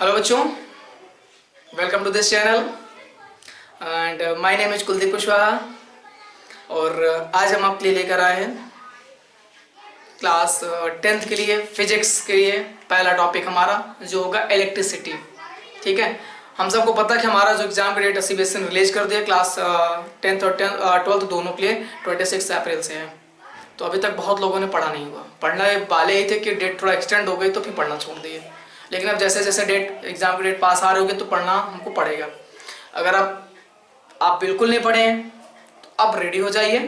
Hello बच्चों, welcome to this channel and my name is Kuldeep Kushwaha. और आज हम आपके लिए लेकर आए हैं क्लास 10th के लिए फिजिक्स के लिए पहला टॉपिक हमारा जो होगा इलेक्ट्रिसिटी। ठीक है, हम सबको पता है कि हमारा जो एग्जाम का डेट सीबीएसई ने रिलीज कर दिया क्लास 10th और 12th दोनों के लिए 26 अप्रैल से है। तो अभी तक बहुत लोगों ने पढ़ा नहीं हुआ, पढ़ने वाले ही थे कि डेट थोड़ा एक्सटेंड हो गई तो फिर पढ़ना छोड़ दिए। लेकिन अब जैसे जैसे डेट एग्जाम की डेट पास आ रहे होगे तो पढ़ना हमको पड़ेगा। अगर आप बिल्कुल नहीं पढ़े हैं तो अब रेडी हो जाइए,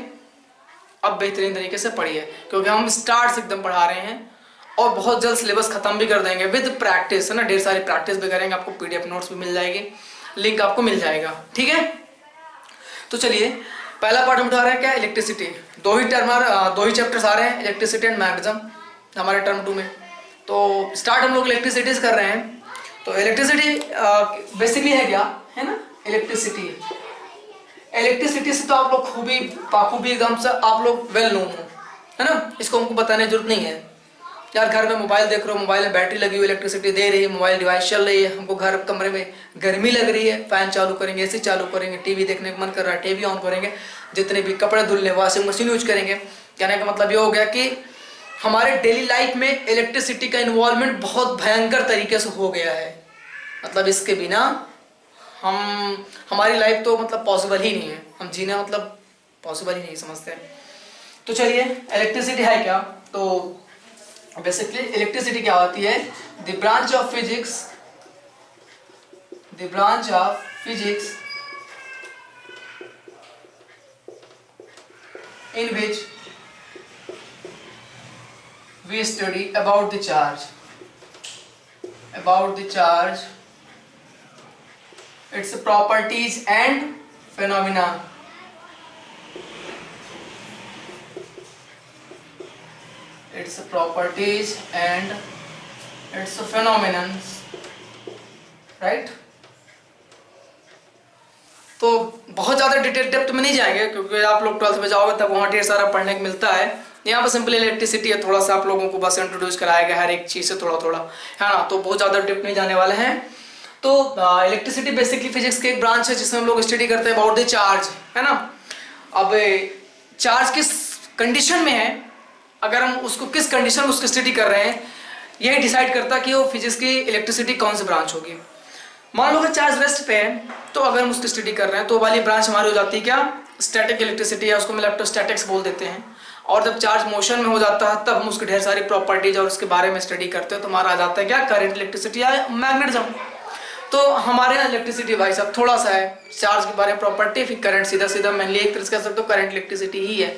अब बेहतरीन तरीके से पढ़िए क्योंकि हम स्टार्ट से एकदम पढ़ा रहे हैं और बहुत जल्द सिलेबस खत्म भी कर देंगे विद प्रैक्टिस, है ना। ढेर सारी प्रैक्टिस भी करेंगे, आपको पीडीएफ नोट्स भी मिल जाएगी, लिंक आपको मिल जाएगा। ठीक है, तो चलिए पहला पार्ट हम उठा रहे हैं क्या, इलेक्ट्रिसिटी। दो ही चैप्टर्स आ रहे हैं, इलेक्ट्रिसिटी एंड मैग्नेटिज्म हमारे टर्म 2 में। तो स्टार्ट हम लोग इलेक्ट्रिसिटी से कर रहे हैं। तो इलेक्ट्रिसिटी बेसिकली है क्या, है ना। इलेक्ट्रिसिटी से तो आप लोग खूबी एकदम से आप लोग वेल नोन हो, है ना। इसको हमको बताने की जरूरत नहीं है यार। घर में मोबाइल देख रहे हो, मोबाइल में बैटरी लगी हुई, इलेक्ट्रिसिटी दे रही है, मोबाइल डिवाइस चल रही है, हमको घर कमरे में गर्मी लग रही है, फैन चालू करेंगे, एसी चालू करेंगे, टीवी देखने का मन कर रहा है, टीवी ऑन करेंगे, जितने भी कपड़े धुलने वॉशिंग मशीन यूज करेंगे। कहने का मतलब ये हो गया कि हमारे डेली लाइफ में इलेक्ट्रिसिटी का इन्वॉल्वमेंट बहुत भयंकर तरीके से हो गया है। मतलब इसके बिना हमारी लाइफ तो मतलब पॉसिबल ही नहीं है, हम जीना मतलब पॉसिबल ही नहीं समझते। तो चलिए इलेक्ट्रिसिटी है क्या। तो बेसिकली इलेक्ट्रिसिटी क्या होती है, the branch of physics in which we study about the charge, its properties and phenomena. Its properties and its phenomenon, right? तो बहुत ज़्यादा डिटेल डेप्थ में नहीं जाएंगे क्योंकि आप लोग 12th में जाओगे तब वहाँ ढेर सारा पढ़ने को मिलता है। यहाँ पर सिंपल इलेक्ट्रिसिटी है, थोड़ा सा आप लोगों को बस इंट्रोड्यूस कराया गया हर एक चीज़ से थोड़ा थोड़ा, है ना। तो बहुत ज़्यादा डेप्थ नहीं जाने वाले हैं। तो इलेक्ट्रिसिटी बेसिकली फिजिक्स की एक ब्रांच है जिसमें हम लोग स्टडी करते हैं अबाउट द चार्ज, है ना। अब चार्ज किस कंडीशन में है, अगर हम उसको किस कंडीशन में उसकी स्टडी कर रहे हैं, यही डिसाइड करता है कि वो फिजिक्स की इलेक्ट्रिसिटी कौन सी ब्रांच होगी। मान लो कि चार्ज रेस्ट पे है तो अगर हम उसकी स्टडी कर रहे हैं तो वाली ब्रांच हमारी हो जाती है क्या, स्टैटिक इलेक्ट्रिसिटी है, उसको हम इलेक्ट्रोस्टैटिक्स बोल देते हैं। और जब चार्ज मोशन में हो जाता है तब हम उसकी ढेर सारी प्रॉपर्टीज और उसके बारे में स्टडी करते हैं तो हमारा आ जाता है क्या, करंट इलेक्ट्रिसिटी या मैग्नेटिज्म। तो हमारे यहाँ इलेक्ट्रिसिटी भाई साहब थोड़ा सा है, चार्ज के बारे में प्रॉपर्टी, फिर करंट, सीधा मेनली एक तरह से कह सकते हो करंट इलेक्ट्रिसिटी ही है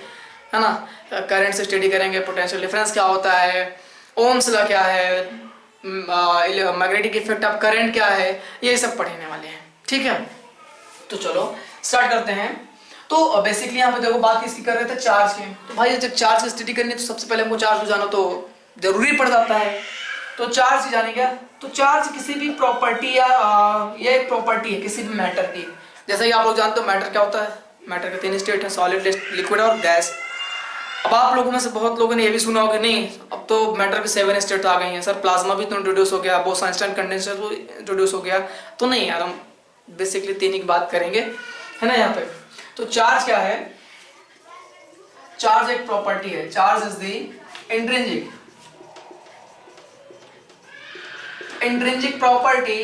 ना। करंट से स्टडी करेंगे, पोटेंशियल डिफरेंस क्या होता है, ओम्स लॉ क्या है, मैग्नेटिक इफेक्ट ऑफ करंट क्या है, ये सब पढ़ने वाले हैं। ठीक है, तो चलो स्टार्ट करते हैं। तो बेसिकली यहाँ पे देखो बात किसकी कर रहे थे, चार्ज की। तो भाई जब चार्ज की स्टडी करनी है तो सबसे पहले हमको चार्ज को जाना तो जरूरी पड़ जाता है। तो चार्ज से जाने क्या, तो चार्ज किसी भी प्रॉपर्टी या ये एक प्रॉपर्टी है किसी भी मैटर की। जैसे कि आप लोग जानते हो मैटर क्या होता है, मैटर के 3 स्टेट है, सॉलिड, लिक्विड और गैस। अब आप लोगों में से बहुत लोगों ने ये भी सुना होगा नहीं अब तो मैटर के 7 स्टेट आ गई हैं सर, प्लाज्मा भी तो इंट्रोड्यूस हो गया, बोस-आइंस्टाइन कंडेंसर तो इंट्रोड्यूस हो गया। तो नहीं यार, हम बेसिकली 3 ही की बात करेंगे, है ना। यहाँ पे तो चार्ज क्या है, चार्ज एक प्रॉपर्टी है, charge is the intrinsic property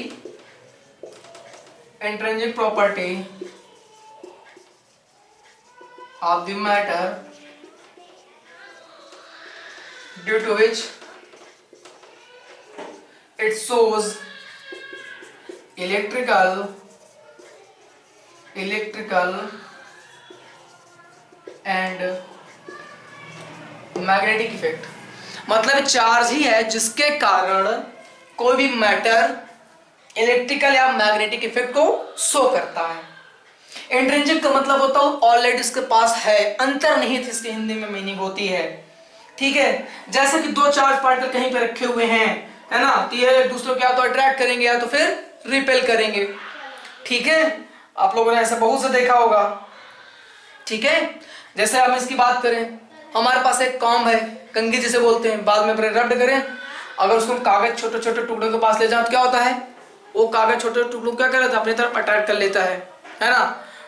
of the matter due to which it shows electrical and magnetic effect। मतलब चार्ज ही है जिसके कारण कोई भी मैटर इलेक्ट्रिकल या मैग्नेटिक इफेक्ट को शो करता है। इंट्रिंसिक का मतलब होता है ऑलरेडी इसके पास है, अंतर्निहित इसकी हिंदी में मीनिंग होती है। ठीक है, जैसे कि 2 चार्ज पार्टिकल कहीं पे रखे हुए हैं, है ना, तो ये एक दूसरे को या तो अट्रैक्ट करेंगे या तो फिर रिपेल करेंगे। ठीक है, आप लोगों ने ऐसा बहुत से देखा होगा। ठीक है, जैसे हम इसकी बात करें, हमारे पास एक कॉम्ब है, कंघी जिसे बोलते हैं, बाद में रब्ड करें, अगर उसको हम कागज छोटे छोटे टुकड़ों के पास ले जाओ तो क्या होता है, वो कागज छोटे टुकड़ों क्या कर लेता है, अपनी तरफ अट्रैक्ट कर लेता है ना।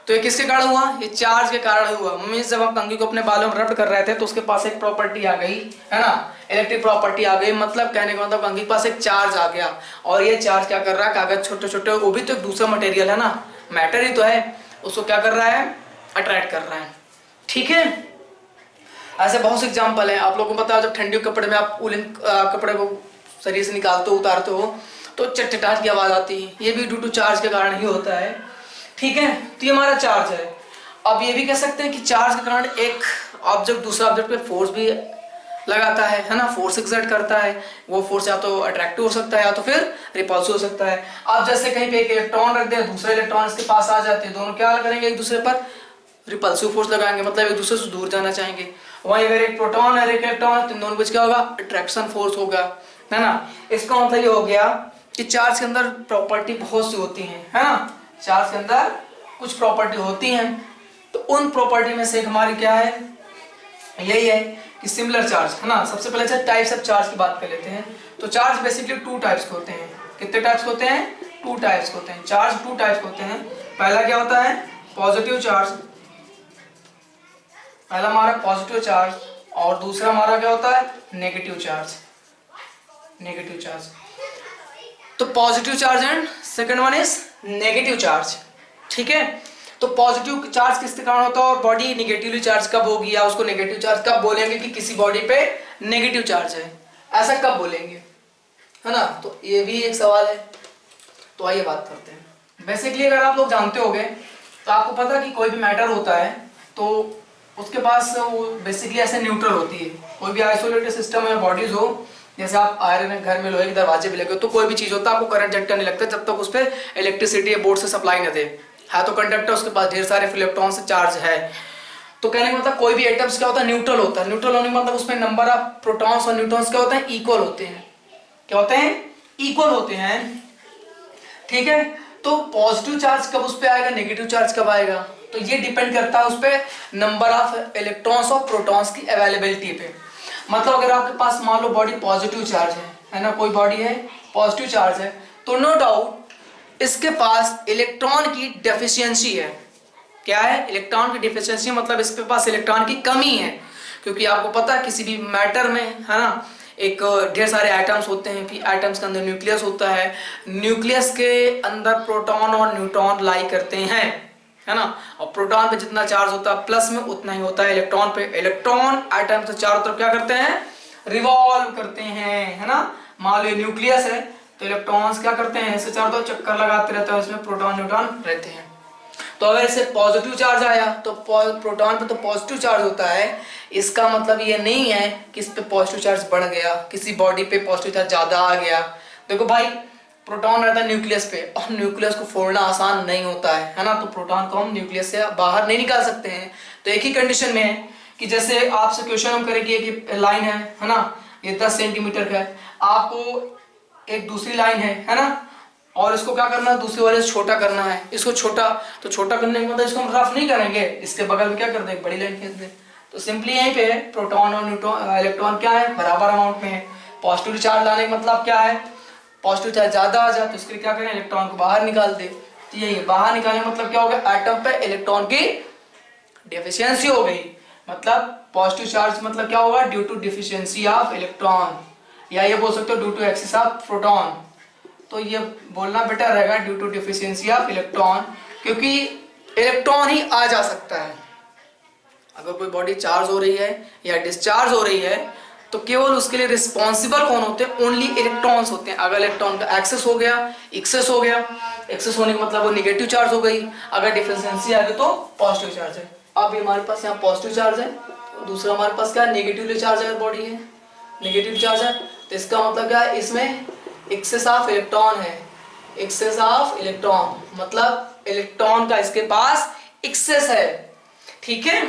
तो ये किसके कारण हुआ, ये चार्ज के कारण हुआ। मीन्स जब आप कंघी को अपने बालों में रब कर रहे थे तो उसके पास एक प्रॉपर्टी आ गई, है ना, इलेक्ट्रिक प्रॉपर्टी आ गई। मतलब कहने का मतलब कंघी के पास एक चार्ज आ गया, और ये चार्ज क्या कर रहा है, कागज छोटे छोटे, वो भी तो एक दूसरा मटेरियल है ना, मैटर ही तो है, उसको क्या कर रहा है, अट्रैक्ट कर रहा है। ठीक है, ऐसे बहुत से एग्जाम्पल है। आप लोगों को पता है जब ठंडी कपड़े में आप उलन कपड़े को शरीर से निकालते हो, उतारते हो, तो चटचटाहट की आवाज आती है, ये भी ड्यू टू चार्ज के कारण ही होता है। ठीक है, तो ये हमारा चार्ज है। अब ये भी कह सकते हैं कि चार्ज के कारण एक ऑब्जेक्ट दूसरा ऑब्जेक्ट पे फोर्स भी लगाता है ना, फोर्स एक्सर्ट करता है। वो फोर्स या तो अट्रैक्टिव हो सकता है या तो फिर रिपल्सिव हो सकता है। आप जैसे कहीं पे एक इलेक्ट्रॉन रख दें, दूसरे इलेक्ट्रॉन इसके पास आ जाते हैं, दोनों क्या करेंगे, एक दूसरे पर रिपल्सिव फोर्स लगाएंगे, मतलब एक दूसरे से दूर जाना चाहेंगे। वहीं अगर एक प्रोटॉन और एक इलेक्ट्रॉन है तो इन दोनों बीच क्या होगा, अट्रैक्शन फोर्स होगा, है ना। इसका मतलब ये हो गया कि चार्ज के अंदर प्रॉपर्टी बहुत सी होती है ना, चार्ज के अंदर कुछ प्रॉपर्टी होती हैं। तो उन प्रॉपर्टी में से एक हमारी क्या है, यही है कि सिमिलर चार्ज, है ना। सबसे पहले अच्छा टाइप्स ऑफ चार्ज की बात कर लेते हैं। तो चार्ज बेसिकली 2 टाइप्स के होते हैं। कितने टाइप्स के होते हैं, 2 टाइप्स के होते हैं। चार्ज 2 टाइप्स के होते हैं। पहला क्या होता है, पॉजिटिव चार्ज, पहला हमारा पॉजिटिव चार्ज, और दूसरा हमारा क्या होता है, नेगेटिव चार्ज, नेगेटिव चार्ज। तो positive charge and second one is negative charge. ठीक है, तो पॉजिटिव चार्ज किसके कारण होता है और बॉडी नेगेटिवली चार्ज कब होगी, या उसको नेगेटिव चार्ज कब बोलेंगे कि किसी बॉडी पे नेगेटिव चार्ज है, ऐसा कब बोलेंगे, है ना। तो ये भी एक सवाल है। तो आइए बात करते हैं। बेसिकली अगर आप लोग जानते होंगे तो आपको पता है कि कोई भी मैटर होता है तो उसके पास वो बेसिकली ऐसे न्यूट्रल होती है। कोई भी आइसोलेटेड सिस्टम या बॉडीज हो, जैसे आप आयरन घर में लोहे के दरवाजे भी लगे, तो कोई भी चीज होता है आपको करंट झटका नहीं लगता जब तक उस पर इलेक्ट्रिसिटी बोर्ड से सप्लाई न दे। है तो कंडक्टर, उसके पास ढेर सारे इलेक्ट्रॉन से चार्ज है। तो कहने का मतलब कोई भी एटम्स क्या होता है, न्यूट्रल होता है। न्यूट्रल होने का मतलब उसमें नंबर ऑफ प्रोटॉन्स और न्यूट्रॉन्स क्या होते हैं, इक्वल होते हैं। क्या होते हैं, इक्वल होते हैं। ठीक है, तो पॉजिटिव चार्ज कब उस पर आएगा, नेगेटिव चार्ज कब आएगा, तो ये डिपेंड करता है उस पर नंबर ऑफ इलेक्ट्रॉन्स और प्रोटॉन्स की अवेलेबिलिटी पे। मतलब अगर आपके पास मान लो बॉडी पॉजिटिव चार्ज है ना, कोई बॉडी है पॉजिटिव चार्ज है, तो नो डाउट इसके पास इलेक्ट्रॉन की डेफिशिएंसी है। क्या है, इलेक्ट्रॉन की डेफिशिएंसी, मतलब इसके पास इलेक्ट्रॉन की कमी है। क्योंकि आपको पता है किसी भी मैटर में, है ना, एक ढेर सारे एटम्स होते हैं, फिर एटम्स के अंदर न्यूक्लियस होता है, न्यूक्लियस के अंदर प्रोटॉन और न्यूट्रॉन लाई करते हैं, है ना। और प्रोटॉन पे जितना चार्ज होता है प्लस में उतना ही होता है इलेक्ट्रॉन पे। इलेक्ट्रॉन एटम से चारों तरफ क्या करते हैं, रिवॉल्व करते हैं, है ना। मान लो न्यूक्लियस है तो इलेक्ट्रॉन्स क्या करते हैं, ऐसे चारों तरफ चक्कर लगाते रहते हैं, उसमें प्रोटॉन न्यूट्रॉन रहते हैं। तो अगर इसे पॉजिटिव चार्ज आया तो प्रोटॉन पे तो पॉजिटिव चार्ज होता है, इसका मतलब ये नहीं है कि इस पे पॉजिटिव चार्ज बढ़ गया, किसी बॉडी पे पॉजिटिव चार्ज ज्यादा आ गया। देखो भाई, प्रोटॉन रहता है न्यूक्लियस पे और न्यूक्लियस को फोड़ना आसान नहीं होता है ना। तो प्रोटॉन को हम न्यूक्लियस से बाहर नहीं निकाल सकते हैं। तो एक ही कंडीशन में है कि जैसे आपसे क्वेश्चन हम करेंगे कि लाइन है ना, ये 10 सेंटीमीटर का है, आपको एक दूसरी लाइन है ना, और इसको क्या करना है, दूसरे वाले से छोटा करना है। इसको छोटा, तो छोटा करने के मतलब इसको हम रफ नहीं करेंगे, इसके बगल में क्या कर दें, बड़ी लाइन खींच दें। तो सिंपली यहीं पे प्रोटॉन और न्यूट्रॉन इलेक्ट्रॉन क्या है, बराबर अमाउंट में है। पॉजिटिव चार्ज लाने का मतलब क्या है, पॉजिटिव चार्ज ज्यादा आ जाए तो इसके लिए क्या करें, इलेक्ट्रॉन को बाहर निकाल दे। तो यही बाहर निकालने का मतलब क्या हो गया, एटम पे इलेक्ट्रॉन की डेफिशिएंसी हो गई। मतलब पॉजिटिव चार्ज मतलब क्या होगा, due to deficiency of electron, या ये बोल सकते हो due to excess of proton. तो ये बोलना बेटर रहेगा due to deficiency of electron, क्योंकि इलेक्ट्रॉन ही आ जा सकता है। अगर कोई बॉडी चार्ज हो रही है या डिस्चार्ज हो रही है तो केवल उसके लिए रिस्पॉन्सिबल कौन होते हैं, ओनली इलेक्ट्रॉन्स होते हैं। अगर इलेक्ट्रॉन का एक्सेस हो गया, एक्सेस हो गया, एक्सेस होने का मतलब वो निगेटिव चार्ज हो गई, अगर डिफिशियंसी आ गई तो पॉजिटिव चार्ज है। अब हमारे पास यहाँ पॉजिटिव चार्ज है, दूसरा हमारे पास क्या है, नेगेटिवली चार्ज अगर बॉडी है, नेगेटिव चार्ज है, तो इसका मतलब क्या है, इसमें एक्सेस ऑफ इलेक्ट्रॉन है। एक्सेस ऑफ इलेक्ट्रॉन मतलब इलेक्ट्रॉन का इसके पास एक्सेस है। ठीक है,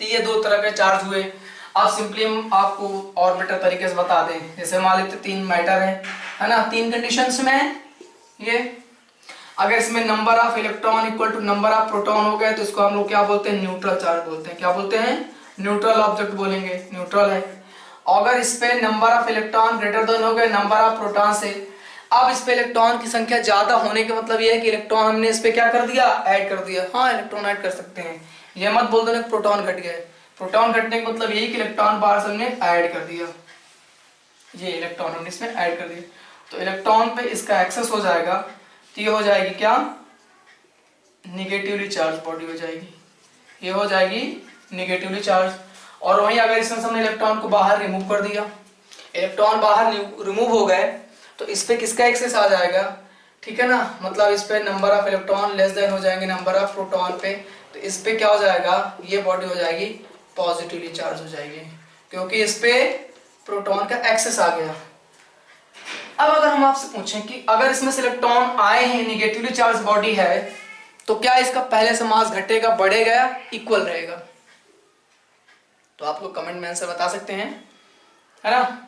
तो ये दो तरह के चार्ज हुए। अब सिंपली हम आपको और बेटर तरीके से बता दें। जैसे मान लेते 3 मैटर है ना, 3 कंडीशंस में ये, अगर इसमें number of electron equal to number of proton हो गए तो इसको हम लोग क्या बोलते हैं, न्यूट्रल चार्ज बोलते हैं। क्या बोलते हैं, न्यूट्रल ऑब्जेक्ट बोलेंगे, न्यूट्रल है। अगर इस पे number of electron greater than हो गए नंबर ऑफ प्रोटॉन से, अब इस पे इलेक्ट्रॉन की संख्या ज्यादा होने का मतलब ये है कि इलेक्ट्रॉन हमने इस पे क्या कर दिया, ऐड कर दिया। हाँ इलेक्ट्रॉन ऐड कर सकते हैं, ये मत बोल दो प्रोटॉन घट गए। प्रोटॉन घटने का मतलब यही कि इलेक्ट्रॉन बाहर से हमने ऐड कर दिया, ये इलेक्ट्रॉन हमने इसमें ऐड कर दिया, तो इलेक्ट्रॉन पे इसका एक्सेस हो जाएगा, तो ये हो जाएगी क्या, निगेटिवली चार्ज बॉडी हो जाएगी, ये हो जाएगी निगेटिवली चार्ज। और वहीं अगर इसमें से हमने इलेक्ट्रॉन को बाहर रिमूव कर दिया, इलेक्ट्रॉन बाहर रिमूव हो गए, तो इस पे किसका एक्सेस आ जाएगा, ठीक है ना, मतलब इस पे number of electron less than हो जाएंगे नंबर ऑफ प्रोटॉन पे, तो इस पे क्या हो जाएगा, ये बॉडी हो जाएगी पॉजिटिवली चार्ज हो जाएगी, क्योंकि इस पे प्रोटॉन का एक्सेस आ गया। अब अगर हम आपसे पूछें कि अगर इसमें से इलेक्ट्रॉन आए हैं, निगेटिवली चार्ज बॉडी है, तो क्या इसका पहले से मास घटेगा, बढ़ेगा या इक्वल रहेगा, तो आप लोग कमेंट में आंसर बता सकते हैं, है ना।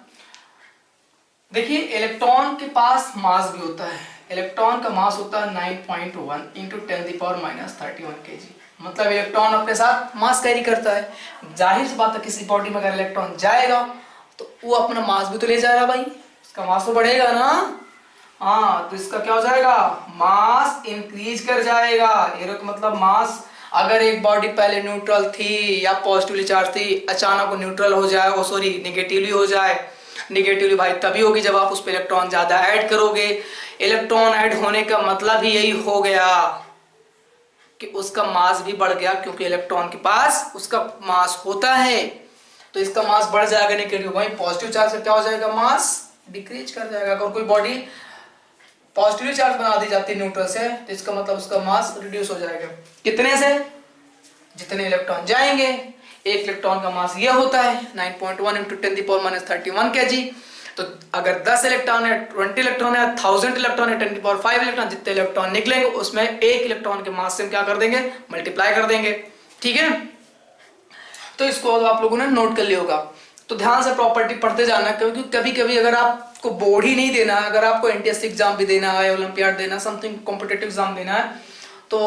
देखिए इलेक्ट्रॉन के पास मास भी होता है, इलेक्ट्रॉन का मास होता है 9.1 इंटू 10⁻³ kg, मतलब इलेक्ट्रॉन अपने साथ मास कैरी करता है। जाहिर सी बात है किसी बॉडी में अगर इलेक्ट्रॉन जाएगा तो वो अपना मास भी तो ले जाएगा भाई, इसका मास तो बढ़ेगा ना। हाँ तो इसका क्या हो जाएगा, मास इंक्रीज कर जाएगा, ये मतलब मास, अगर एक बॉडी पहले न्यूट्रल थी या पॉजिटिवली चार्ज थी, अचानक वो न्यूट्रल हो जाए, वो सॉरी निगेटिवली हो जाए, निगेटिवली भाई तभी होगी जब आप उस पर इलेक्ट्रॉन ज्यादा ऐड करोगे। इलेक्ट्रॉन ऐड होने का मतलब ही यही हो गया कि उसका मास भी बढ़ गया, क्योंकि इलेक्ट्रॉन के पास उसका मास होता है, तो इसका मास बढ़ जाएगा निगेटिव, वहीं पॉजिटिव चार्ज से क्या हो जाएगा, मास डिक्रीज कर जाएगा। अगर कोई बॉडी पॉजिटिवली चार्ज बना दी जाती है न्यूट्रल से, तो इसका मतलब उसका मास रिड्यूस हो जाएगा, कितने से, जितने इलेक्ट्रॉन जाएंगे। एक इलेक्ट्रॉन का मास यह होता है 9.1 इंटू 10⁻³ kg, तो अगर 10 इलेक्ट्रॉन है, 20 इलेक्ट्रॉन है, 1000 इलेक्ट्रॉन है, 10⁵ इलेक्ट्रॉन, जितने इलेक्ट्रॉन निकलेंगे उसमें एक इलेक्ट्रॉन के मास से हम क्या कर देंगे, मल्टीप्लाई कर देंगे, ठीक है। तो इसको आप लोगों ने नोट कर लिया होगा, तो ध्यान से प्रॉपर्टी पढ़ते जाना, क्योंकि कभी कभी अगर आपको बोर्ड ही नहीं देना, अगर आपको एनटीएससी एग्जाम भी देना है, ओलंपियाड देना, समथिंग कॉम्पिटिटिव एग्जाम देना है, तो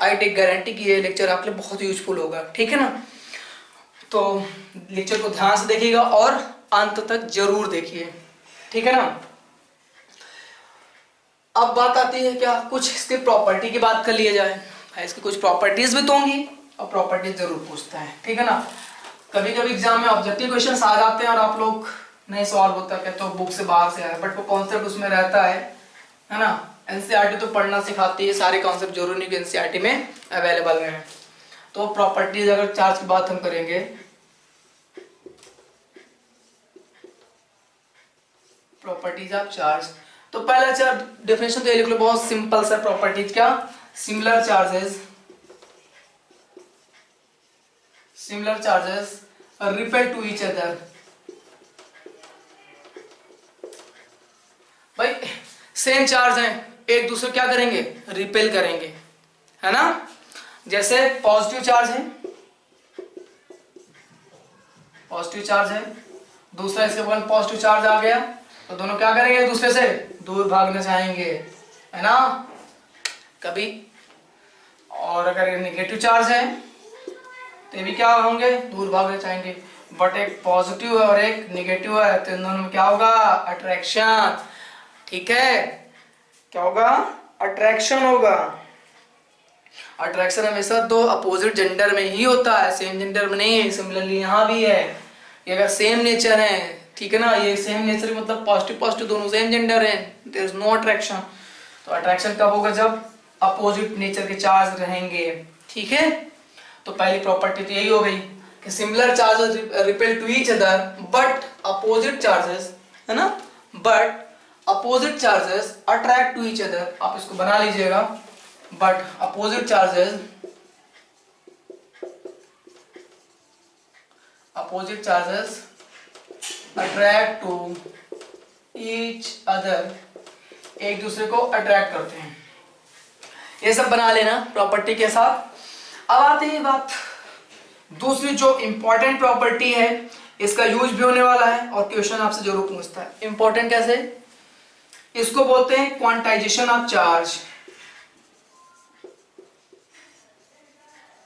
आई टेक गारंटी कि ये लेक्चर आपके लिए बहुत यूजफुल होगा, ठीक है ना। तो लेक्चर को ध्यान से देखिएगा और अंत तक जरूर देखिए, ठीक है ना। अब बात आती है क्या, कुछ इसके प्रॉपर्टी की बात कर लिया जाए, इसकी कुछ प्रॉपर्टीज भी तो होंगी, और प्रॉपर्टीज जरूर पूछता है, ठीक है ना। कभी कभी एग्जाम में ऑब्जेक्टिव क्वेश्चन आ जाते हैं और आप लोग नहीं सॉल्व होता क्या, तो बुक से बाहर से आए, बट वो कॉन्सेप्ट उसमें रहता है ना। एनसीईआरटी तो पढ़ना सिखाती है, सारे कॉन्सेप्ट जरूरी नहीं कि एनसीईआरटी में अवेलेबल है। तो प्रॉपर्टीज अगर चार्ज की बात हम करेंगे, प्रॉपर्टीज ऑफ चार्ज, तो पहला चार्ज डेफिनेशन तो लिख लो, बहुत सिंपल सा प्रॉपर्टीज, क्या, similar charges repel to each other. भाई सेम चार्ज हैं, एक दूसरे क्या करेंगे, रिपेल करेंगे, है ना। जैसे पॉजिटिव चार्ज है, दूसरा इसके बगल पॉजिटिव चार्ज आ गया, तो दोनों क्या करेंगे, एक दूसरे से दूर भागने चाहेंगे, है ना कभी। और अगर ये निगेटिव चार्ज है तो ये भी क्या होंगे, दूर भागने चाहेंगे। बट एक पॉजिटिव है और एक निगेटिव है, तो इन दोनों में क्या होगा, अट्रैक्शन, ठीक है, क्या होगा, अट्रैक्शन होगा। अट्रैक्शन हमेशा दो अपोजिट जेंडर में ही होता है, सेम जेंडर में नहीं है। सिमिलरली यहाँ भी है, ये अगर सेम नेचर है, ठीक है ना, ये सेम नेचर मतलब पॉजिटिव दोनों सेम जेंडर है, देयर इज नो अट्रैक्शन। तो अट्रैक्शन कब होगा, जब अपोजिट नेचर के चार्ज रहेंगे, ठीक है। तो पहली प्रॉपर्टी तो यही हो गई कि similar charges repel to each other but opposite charges, है ना, but opposite charges attract to each other. आप इसको बना लीजिएगा, but opposite charges attract to each other, एक दूसरे को अट्रैक्ट करते हैं। ये सब बना लेना प्रॉपर्टी के साथ। अब आती है बात दूसरी जो इंपॉर्टेंट प्रॉपर्टी है, इसका यूज भी होने वाला है और क्वेश्चन आपसे जरूर पूछता है। इंपॉर्टेंट कैसे, इसको बोलते हैं quantization of charge.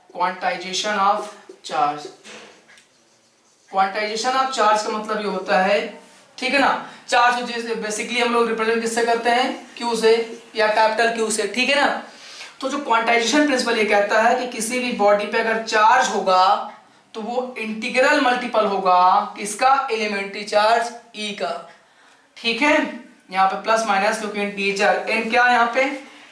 Quantization of charge का मतलब ये होता है, ठीक है ना, चार्ज को जैसे बेसिकली हम लोग रिप्रेजेंट किससे करते हैं, क्यू से या कैपिटल क्यू से, ठीक है ना। तो जो क्वांटाइजेशन प्रिंसिपल ये कहता है कि किसी भी बॉडी पे अगर चार्ज होगा तो वो इंटीग्रल मल्टीपल होगा किसका, एलिमेंट्री चार्ज ई का, ठीक है। यहाँ पे प्लस माइनस क्योंकि इंटीजर, एन क्या है यहाँ पे,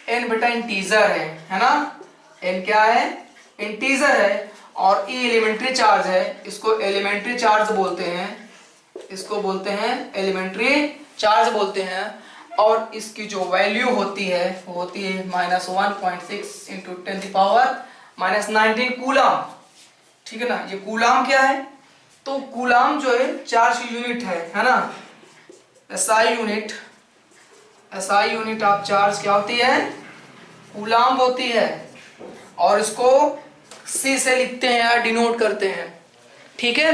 एन बेटा इंटीजर है ना, एन क्या है, इंटीजर है, और ई एलिमेंट्री चार्ज है, इसको एलिमेंट्री चार्ज बोलते हैं, इसको बोलते हैं एलिमेंट्री चार्ज बोलते हैं। और इसकी जो वैल्यू होती है वो होती है -1.6 इंटू 10⁻⁻19 कूलम, ठीक है ना। ये कूलम क्या है, तो कूलम जो है चार्ज की यूनिट है ना, SI unit, SI unit of charge क्या होती है, कूलम होती है, और इसको सी से लिखते हैं या डिनोट करते हैं, ठीक है।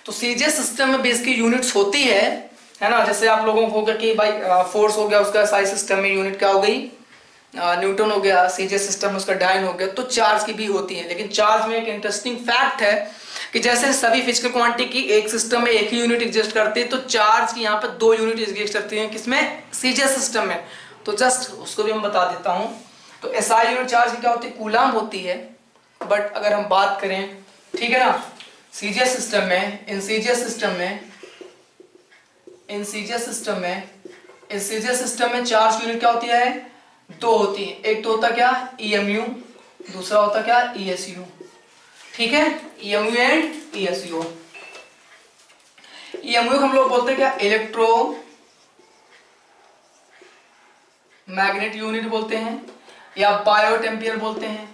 तो सीजीएस सिस्टम में बेस की यूनिट्स होती है ना, जैसे आप लोगों को कि भाई फोर्स हो गया उसका एसआई सिस्टम में यूनिट क्या हो गई, न्यूटन हो गया, सीजीएस सिस्टम में उसका डायन हो गया, तो चार्ज की भी होती है। लेकिन चार्ज में एक इंटरेस्टिंग फैक्ट है कि जैसे सभी फिजिकल क्वांटिटी की एक सिस्टम में एक ही यूनिट एग्जिस्ट करती है, तो चार्ज की यहाँ पे 2 यूनिट एग्जिस्ट करती है, किसमें, सीजीएस सिस्टम में। तो जस्ट उसको भी हम बता देता हूँ। तो एसआई यूनिट चार्ज की क्या होती है, कूलम होती है। बट अगर हम बात करें, ठीक है ना, सीजीएस सिस्टम में, इन सीजीएस सिस्टम में, इन सीजीएस सिस्टम में, इस सीजीएस सिस्टम में चार्ज यूनिट क्या होती है, 2 होती है। एक तो होता क्या, ईएमयू, दूसरा होता क्या, ईएसयू, ठीक है, ईएमयू एंड ईएसयू। ईएमयू हम लोग बोलते हैं क्या, इलेक्ट्रो मैग्नेट यूनिट बोलते हैं, या बायोट एम्पियर बोलते हैं,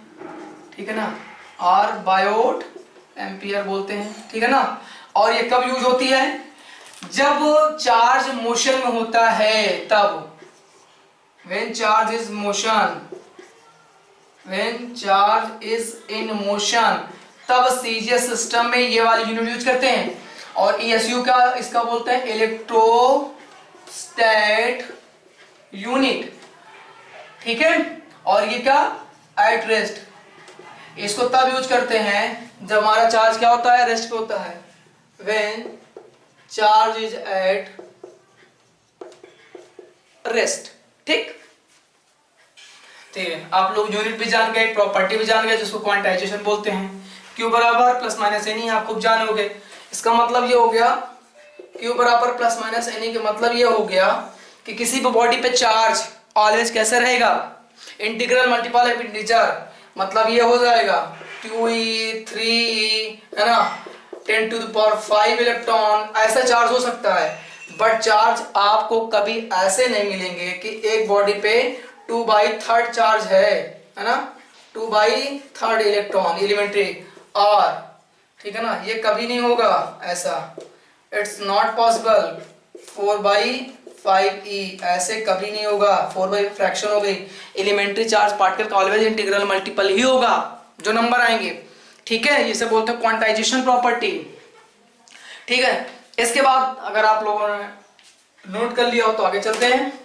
ठीक है ना, और बायोट एम्पियर बोलते हैं, ठीक है ना। और ये कब यूज होती है, जब चार्ज मोशन में होता है तब, when charge is motion, when charge is in motion, तब सीजीएस सिस्टम में ये वाली यूनिट यूज करते हैं। और ईएसयू का इसका बोलते हैं इलेक्ट्रोस्टैट यूनिट, ठीक है। और ये क्या, एट रेस्ट, इसको तब यूज करते हैं जब हमारा चार्ज क्या होता है, रेस्ट पे होता है, when charge is at rest, ठीक है। आप लोग यूनिट भी जान गए, प्रॉपर्टी भी जान गए, जिसको क्वांटाइजेशन बोलते हैं। Q बराबर प्लस माइनस एन, आप खूब जानोगे। इसका मतलब ये हो गया, Q बराबर प्लस माइनस एन का मतलब ये हो गया कि किसी भी बॉडी पे चार्ज ऑलवेज कैसे रहेगा, इंटीग्रल मल्टीपल ऑफ इंटीजर, मतलब ये हो जाएगा 2e 3e, है ना, 10⁵ इलेक्ट्रॉन, ऐसा चार्ज हो सकता है। बट चार्ज आपको कभी ऐसे नहीं मिलेंगे कि एक बॉडी पे 2/3 चार्ज है ना, 2/3 इलेक्ट्रॉन एलिमेंट्री और, ठीक है ना, ये कभी नहीं होगा ऐसा, इट्स नॉट पॉसिबल। 4/5e ऐसे कभी नहीं होगा, 4 फ्रैक्शन हो गई। एलिमेंट्री चार्ज पार्टिकल का ऑलवेज इंटीग्रल मल्टीपल ही होगा जो नंबर आएंगे, ठीक है। इसे बोलते हैं क्वांटाइजेशन प्रॉपर्टी, ठीक है। इसके बाद अगर आप लोगों ने नोट कर लिया हो तो आगे चलते हैं।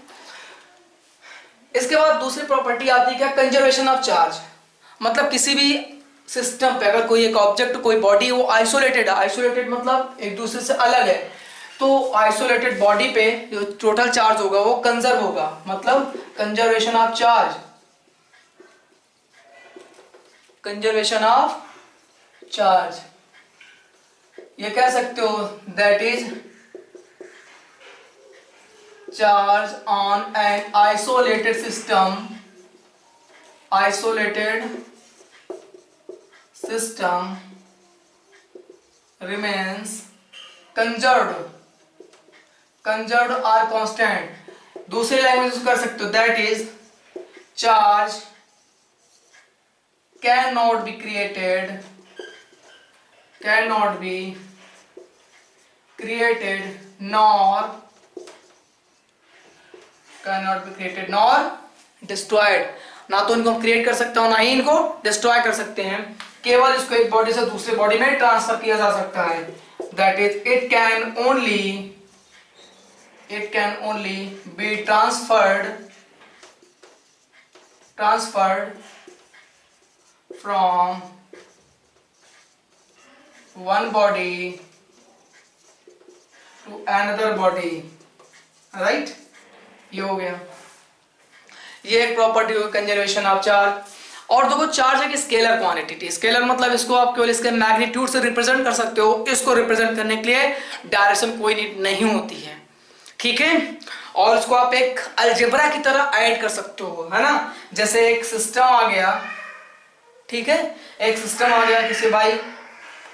इसके बाद दूसरी प्रॉपर्टी आती है क्या, कंजर्वेशन ऑफ चार्ज। मतलब किसी भी सिस्टम पे अगर कोई एक ऑब्जेक्ट, कोई बॉडी वो आइसोलेटेड है, आइसोलेटेड मतलब एक दूसरे से अलग है, तो आइसोलेटेड बॉडी पे जो टोटल चार्ज होगा वो कंजर्व होगा, मतलब conservation of charge, conservation of charge ये कह सकते हो, that is charge on an isolated system, isolated system remains conserved or constant। दूसरी लैंग्वेज कर सकते हो, that is charge cannot be created nor destroyed। ना तो इनको क्रिएट कर सकते हो ना ही इनको डिस्ट्रॉय कर सकते हैं, केवल इसको एक बॉडी से दूसरे बॉडी में ट्रांसफर किया जा सकता है। That is it can only be transferred from one body to another body, right. ये हो गया, ये एक प्रॉपर्टी होगी कंजर्वेशन ऑफ चार्ज। और देखो चार्ज एक स्केलर क्वांटिटी, स्केलर मतलब इसको आप केवल इसके मैग्नीट्यूड से रिप्रेजेंट कर सकते हो, इसको रिप्रेजेंट करने के लिए डायरेक्शन कोई नीड नहीं होती है, ठीक है। और इसको आप एक अलजेब्रा की तरह ऐड कर सकते हो, है ना। जैसे एक सिस्टम आ गया, ठीक है, एक सिस्टम आ गया किसी भाई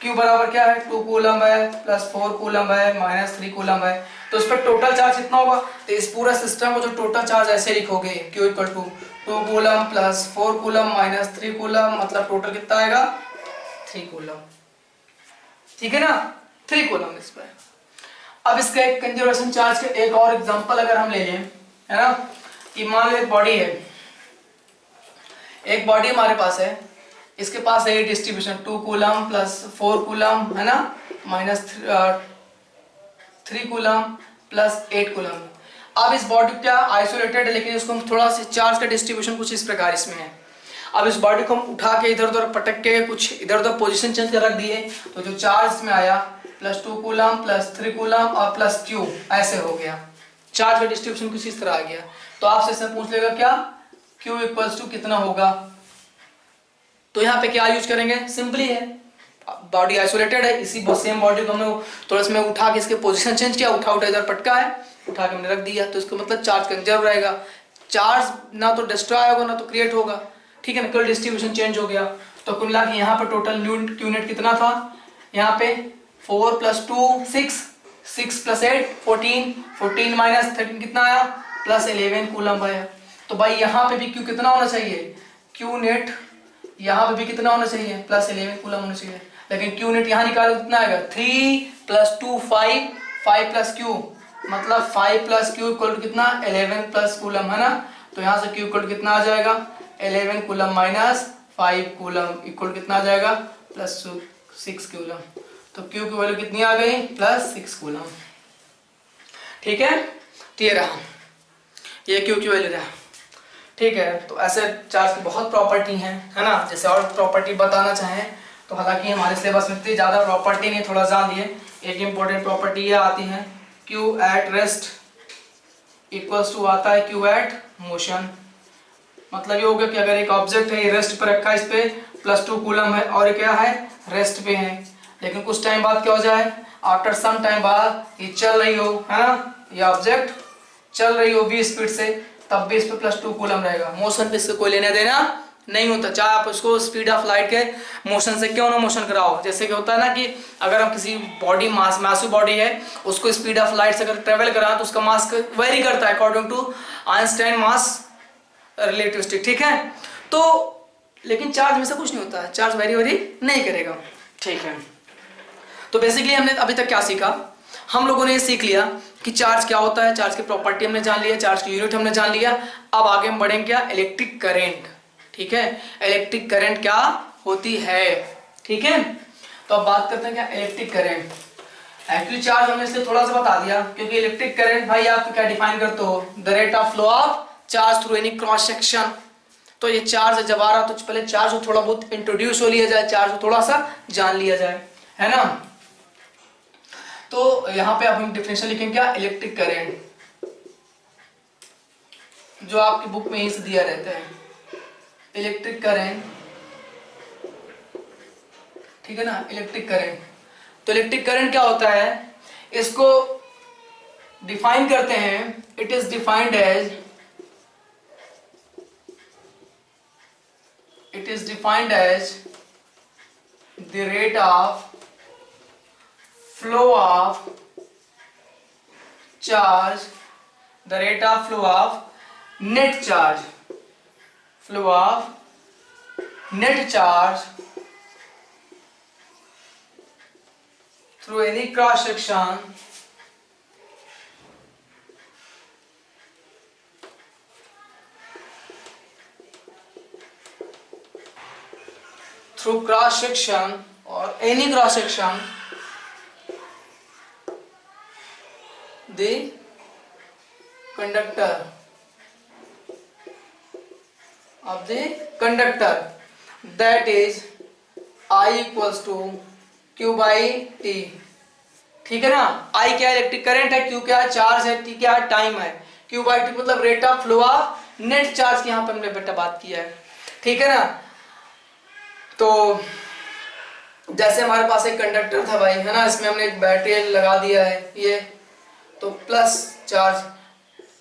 Q बराबर क्या है 2 कूलम है प्लस 4 कूलम है माइनस 3 कूलम है, तो इस पर टोटल चार्ज कितना होगा। तो इस पूरा सिस्टम को जो टोटल चार्ज ऐसे लिखोगे Q equal to 2 coulomb plus 4 coulomb minus 3 coulomb, मतलब टोटल कितना आएगा 3 कूलम, ठीक है ना, 3 कूलम इस पर। अब इसका एक कंजर्वेशन चार्ज का एक और एग्जांपल अगर हम ले लें, है ना, कि मान लो एक बॉडी है, एक बॉडी हमारे पास है, इसके पास है डिस्ट्रीब्यूशन 2 कूलम प्लस 4 कूलम, है ना, माइनस 3 कूलम प्लस 8 कूलम। अब इस बॉडी क्या आइसोलेटेड है, लेकिन इसको हम थोड़ा सा चार्ज का डिस्ट्रीब्यूशन कुछ इस प्रकार इसमें है। अब इस बॉडी को हम उठा के इधर उधर पटक के कुछ इधर उधर पोजीशन चेंज कर रख दिए, तो जो चार्ज इसमें आया प्लस 2 कूलम प्लस 3 कूलम और प्लस Q, ऐसे हो गया, चार्ज का डिस्ट्रीब्यूशन कुछ इस तरह आ गया। तो आपसे इसमें पूछ लेगा क्या Q इक्वल्स टू कितना होगा, तो यहाँ पे क्या यूज करेंगे, सिंपली है, बॉडी आइसोलेटेड है, इसी सेम बॉडी को हमने थोड़ा सा उठा के इसके पोजीशन चेंज किया, उठा उठा इधर पटका है, उठा के हमने रख दिया, तो इसका मतलब चार्ज कंजर्व रहेगा, चार्ज ना तो डिस्ट्रॉय होगा ना तो क्रिएट होगा, ठीक है ना, केवल डिस्ट्रीब्यूशन चेंज हो गया। तो कुल मिला के यहाँ पर टोटल Q नेट कितना था, यहाँ पे 4 प्लस 2 6, 6 प्लस 8 14, 14 माइनस 13 कितना आया प्लस 11 कूलम आया। तो भाई यहाँ पे भी Q कितना होना चाहिए, Q नेट यहाँ पे भी कितना होना चाहिए प्लस 11 कूलम होना चाहिए, लेकिन Q नेट यहाँ निकालो कितना आएगा 3 प्लस 2 5, 5 प्लस Q, मतलब 5 प्लस Q इक्वल टू कितना 11 प्लस कूलम, है ना। तो यहाँ से Q इक्वल टू कितना आ जाएगा 11 कूलम माइनस 5 कूलम इक्वल कितना आ जाएगा प्लस 6 कूलम। तो Q की वैल्यू कितनी आ गई प्लस 6 कूलम, ठीक है। तो ये रहा, ये Q की वैल्यू रहा, ठीक है। तो ऐसे चार्ज की बहुत प्रॉपर्टी हैं, है ना। जैसे और प्रॉपर्टी बताना चाहें तो हालांकि हमारे सिलेबस में इतनी ज़्यादा प्रॉपर्टी नहीं, थोड़ा जान लिए। एक इंपॉर्टेंट प्रॉपर्टी ये आती है Q at rest equals to आता है Q एट मोशन, मतलब ये हो गया कि अगर एक ऑब्जेक्ट है ये रेस्ट पर रखा है, इस पे प्लस 2 कूलम है और ये क्या है रेस्ट पे है, लेकिन कुछ टाइम बाद क्या हो जाए, आफ्टर सम टाइम बाद ये चल रही हो, है ना, ये ऑब्जेक्ट चल रही हो v स्पीड से, तब भी इस पे प्लस 2 कूलम रहेगा, मोशन पे इससे कोई लेना देना नहीं होता, चाहे आप उसको स्पीड ऑफ लाइट के मोशन से क्यों ना मोशन कराओ। जैसे कि होता है ना कि अगर हम किसी बॉडी मासिव बॉडी है उसको स्पीड ऑफ लाइट से अगर ट्रेवल कराएं तो उसका मास वेरी करता है according to Einstein mass relativistic, ठीक है। तो लेकिन चार्ज में से कुछ नहीं होता है, चार्ज वेरी वेरी नहीं करेगा, ठीक है। तो बेसिकली हमने अभी तक क्या सीखा, हम लोगों ने ये सीख लिया कि चार्ज क्या होता है, चार्ज की प्रॉपर्टी हमने जान लिया, चार्ज की यूनिट हमने जान लिया। अब आगे हम बढ़ेंगे क्या, इलेक्ट्रिक करंट, ठीक है, इलेक्ट्रिक करंट क्या होती है, ठीक है। तो अब बात करते हैं क्या इलेक्ट्रिक करंट। एक्चुअली चार्ज हमने इसलिए थोड़ा सा बता दिया क्योंकि इलेक्ट्रिक करंट भाई आप क्या डिफाइन करते हो, the rate of flow of charge through any cross section. तो ये चार्ज जब आ रहा तो पहले चार्ज को थोड़ा बहुत इंट्रोड्यूस हो लिया जाए, चार्ज को थोड़ा सा जान लिया जाए, है ना। तो यहाँ पे अब हम डिफिनेशन लिखेंगे क्या, इलेक्ट्रिक करंट, जो आपकी बुक में ही से दिया रहता है, इलेक्ट्रिक करंट, ठीक है ना, इलेक्ट्रिक करंट। तो इलेक्ट्रिक करंट क्या होता है, इसको डिफाइन करते हैं, it is defined as, it is defined as the rate of flow of charge, the rate of flow of net charge, flow of net charge through any cross section through cross section or any cross section the conductor of the conductor, that is I equals to Q by T, ठीक है ना। आई क्या है, electric current है, Q क्या है, charge है, T क्या है, टाइम है, क्यू बाई टी मतलब rate of flow of net charge की यहाँ पर हमने बेटा बात किया है, ठीक है ना। तो जैसे हमारे पास एक कंडक्टर था भाई, है ना, इसमें हमने एक बैटरी लगा दिया है ये, तो प्लस चार्ज,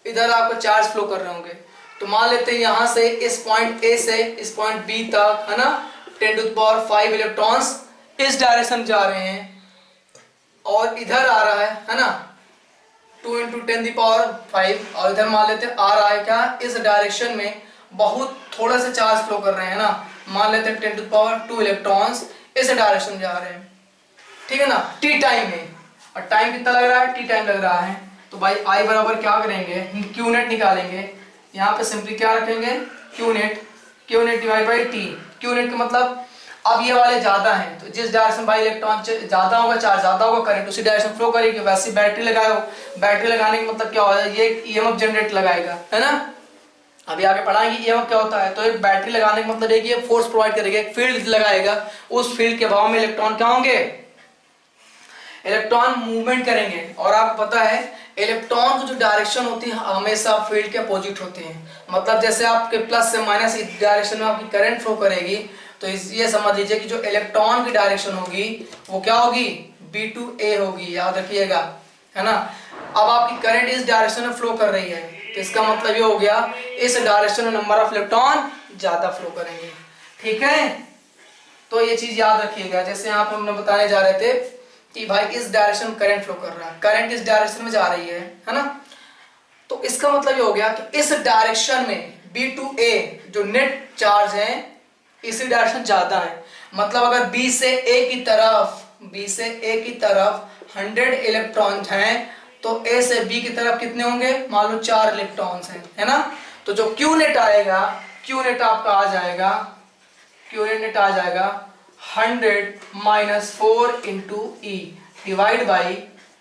इधर आपको चार्ज फ्लो कर रहे होंगे, तो मान लेते हैं यहाँ से इस पॉइंट ए से इस पॉइंट बी तक, है ना, 10⁵ इलेक्ट्रॉन्स इस डायरेक्शन जा रहे हैं, और इधर आ रहा है ना 2 × 10⁵, और इधर मान लेते हैं आ रहा है क्या, इस डायरेक्शन में बहुत थोड़ा सा चार्ज फ्लो कर रहे हैं ना, मान लेते हैं 10⁻² इलेक्ट्रॉन्स इस डायरेक्शन जा रहे हैं, ठीक है ना, टी टाइम में। और टाइम कितना लग रहा है, टी टाइम लग रहा है, तो भाई आई बराबर क्या करेंगे, क्यू नेट निकालेंगे, यहाँ पे सिंपली क्या रखेंगे, Q net divide by T. Q net का मतलब अब ये वाले ज्यादा हैं, तो जिस डायरेक्शन बाई इलेक्ट्रॉन ज्यादा होगा, चार्ज ज्यादा होगा, करंट उसी डायरेक्शन फ्लो करेगी। वैसे बैटरी लगाओ, बैटरी लगाने का मतलब क्या होगा, ये ईएमएफ जनरेट लगाएगा, है ना, अभी आगे पढ़ाएंगे ईएमएफ क्या होता है। तो एक बैटरी लगाने का मतलब है कि ये फोर्स प्रोवाइड करेगा, एक फील्ड लगाएगा, उस फील्ड के अभाव में इलेक्ट्रॉन क्या होंगे, इलेक्ट्रॉन मूवमेंट करेंगे। और आपको पता है इलेक्ट्रॉन की जो डायरेक्शन होती है हमेशा फील्ड के अपोजिट होते हैं, मतलब जैसे आपके प्लस से माइनस इस डायरेक्शन में आपकी करंट फ्लो करेगी, तो ये समझ लीजिए कि जो इलेक्ट्रॉन की डायरेक्शन होगी वो क्या होगी, B2A होगी, याद रखिएगा, है ना। अब आपकी करंट इस डायरेक्शन में फ्लो कर रही है, तो इसका मतलब ये हो गया इस डायरेक्शन में नंबर ऑफ इलेक्ट्रॉन ज्यादा फ्लो करेंगे, ठीक है। तो ये चीज याद रखिएगा। जैसे यहाँ पे हमने बताने जा रहे थे कि भाई इस डायरेक्शन में करंट फ्लो कर रहा है, करंट इस डायरेक्शन में जा रही है ना, तो इसका मतलब ये हो गया कि इस डायरेक्शन में B2A जो नेट चार्ज है इसी डायरेक्शन ज्यादा है, मतलब अगर B से A की तरफ 100 इलेक्ट्रॉन हैं, तो A से B की तरफ कितने होंगे, मान लो 4 इलेक्ट्रॉन्स हैं, है ना। तो जो Q नेट आएगा, Q नेट आपका आ जाएगा, Q नेट आ जाएगा 100 - 4 × E divide by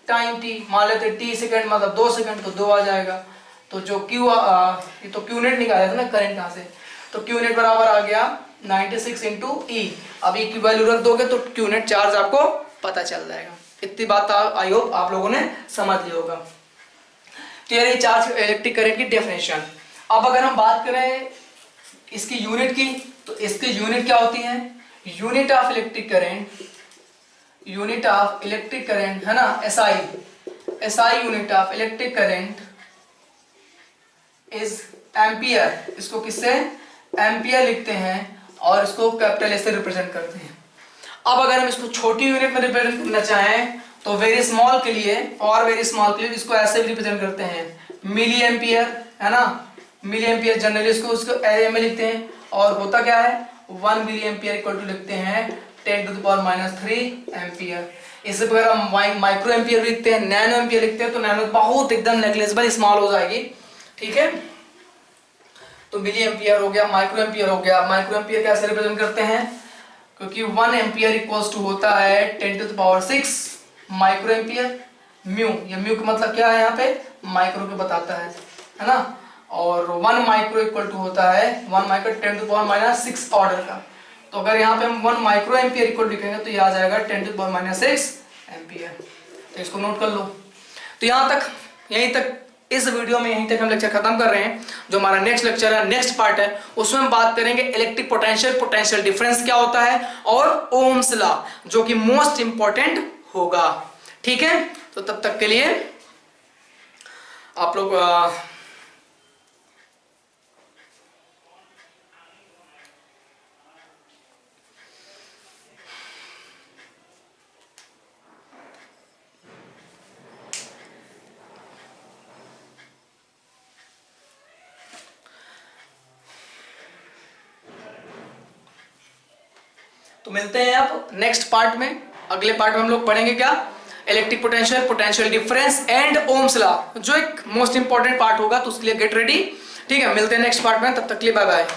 time t, मान लेते T सेकंड मतलब 2 सेकंड, तो 2 आ जाएगा। तो जो ये तो Q नेट निकाला था ना करंट यहाँ से, तो Q नेट बराबर आ गया 96 × E। अब E की वैल्यू रख दोगे तो Q नेट चार्ज आपको पता चल जाएगा। इतनी बात आई होप आप लोगों ने समझ लिया होगा। तो ये चार्ज इलेक्ट्रिक करंट की डेफिनेशन। अब अगर हम बात करें इसकी यूनिट की, तो इसकी यूनिट क्या होती है, यूनिट ऑफ इलेक्ट्रिक करंट, है ना, SI unit of electric current is ampere. इसको किससे, एम्पियर लिखते हैं, और इसको कैपिटल ए से रिप्रेजेंट करते हैं। अब अगर हम इसको छोटी यूनिट में रिप्रेजेंट करना चाहें तो वेरी स्मॉल के लिए इसको ऐसे भी रिप्रेजेंट करते हैं, मिली एम्पियर, है ना, मिली एम्पियर जनरली उसको एरिया में लिखते हैं, और होता क्या है 1 मिली एम्पियर इक्वल टू लिखते हैं 10⁻³ एम्पियर। इससे अगर हम माइक्रो एम्पियर लिखते हैं, नैनो एम्पियर लिखते हैं, तो नैनो बहुत एकदम नेग्लिजिबल स्मॉल हो जाएगी, ठीक है। तो मिली एम्पियर हो गया, माइक्रो एम्पियर हो गया। माइक्रो एम्पियर कैसे रिप्रेजेंट करते हैं, क्योंकि 1 एम्पियर इक्वल्स टू होता है 10⁻6 माइक्रो एम्पियर। म्यू, ये म्यू का मतलब क्या है, यहाँ पे माइक्रो के बताता है ना, और 1 माइक्रो इक्वल टू होता है 1 माइक्रो 10⁻⁻6 ऑर्डर का। तो अगर यहाँ पे हम 1 माइक्रो एम्पियर इक्वल लिखेंगे तो ये आ जाएगा 10⁻6 एम्पियर। तो इसको नोट कर लो। तो यहाँ तक, यहीं तक इस वीडियो में यहीं तक हम लेक्चर खत्म कर रहे हैं। जो हमारा नेक्स्ट लेक्चर है, नेक्स्ट पार्ट है, उसमें हम बात करेंगे इलेक्ट्रिक पोटेंशियल डिफरेंस क्या होता है, और ओम्स लॉ, जो कि मोस्ट इंपॉर्टेंट होगा, ठीक है। तो तब तक के लिए आप लोग तो मिलते हैं आप नेक्स्ट पार्ट में। अगले पार्ट में हम लोग पढ़ेंगे क्या, electric potential difference and Ohm's law, जो एक मोस्ट इंपॉर्टेंट पार्ट होगा, तो उसके लिए गेट रेडी, ठीक है। मिलते हैं नेक्स्ट पार्ट में, तब तक के लिए बाय बाय।